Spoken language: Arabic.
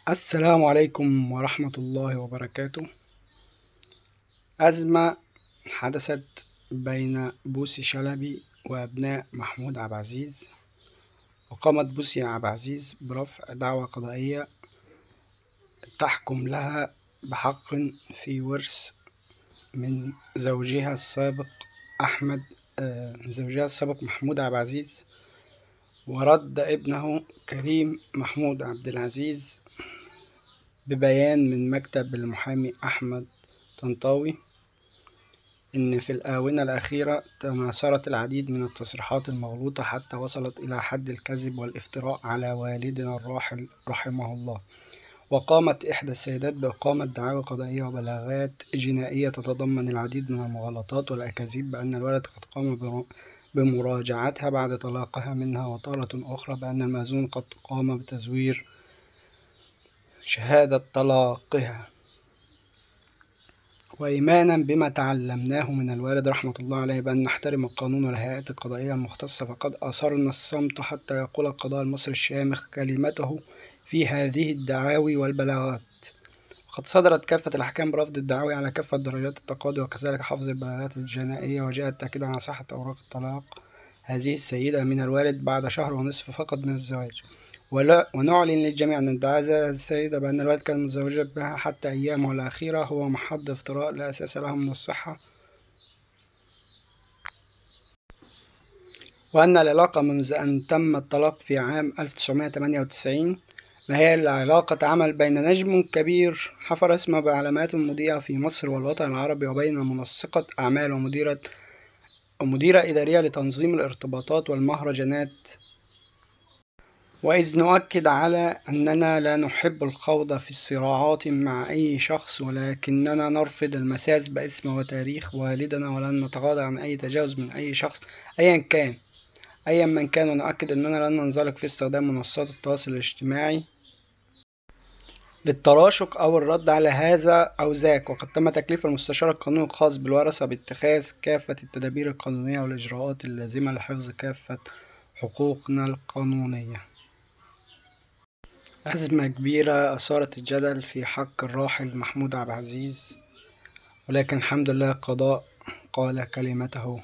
السلام عليكم ورحمة الله وبركاته. أزمة حدثت بين بوسي شلبي وأبناء محمود عبد العزيز، وقامت بوسي عبد العزيز برفع دعوى قضائية تحكم لها بحق في ورث من زوجها السابق محمود عبد العزيز، ورد ابنه كريم محمود عبد العزيز ببيان من مكتب المحامي أحمد طنطاوي إن في الآونة الأخيرة تناثرت العديد من التصريحات المغلوطة حتى وصلت إلى حد الكذب والافتراء على والدنا الراحل رحمه الله، وقامت إحدى السيدات بإقامة دعاوى قضائية وبلاغات جنائية تتضمن العديد من المغالطات والأكاذيب بأن الولد قد قام بمراجعتها بعد طلاقها منها، وطالة أخرى بأن المأذون قد قام بتزوير شهادة طلاقها. وإيمانا بما تعلمناه من الوالد رحمة الله عليه بأن نحترم القانون والهيئات القضائية المختصة، فقد أصرنا الصمت حتى يقول القضاء المصري الشامخ كلمته في هذه الدعاوي والبلاغات. وقد صدرت كافة الأحكام برفض الدعاوي على كافة درجات التقاضي، وكذلك حفظ البلاغات الجنائية، وجاء التأكيد على صحة أوراق الطلاق هذه السيدة من الوالد بعد شهر ونصف فقط من الزواج. ونعلن للجميع أن ادعاء هذه السيدة بأن الوالد كان متزوجا بها حتى أيامه الأخيرة هو محض افتراء لا أساس له من الصحة، وأن العلاقة منذ أن تم الطلاق في عام 1998 ما هي علاقة عمل بين نجم كبير حفر اسمه بعلامات مضيئة في مصر والوطن العربي، وبين منسقة أعمال ومديرة إدارية لتنظيم الارتباطات والمهرجانات. وإذ نؤكد على أننا لا نحب الخوض في الصراعات مع أي شخص، ولكننا نرفض المساس باسم وتاريخ والدنا، ولن نتغاضى عن أي تجاوز من أي شخص أيا من كان، ونؤكد أننا لن ننزلق في استخدام منصات التواصل الاجتماعي للتراشق أو الرد على هذا أو ذاك. وقد تم تكليف المستشار القانوني الخاص بالورثة باتخاذ كافة التدابير القانونية والإجراءات اللازمة لحفظ كافة حقوقنا القانونية. أزمة كبيرة أثارت الجدل في حق الراحل محمود عبد العزيز، ولكن الحمد لله القضاء قال كلمته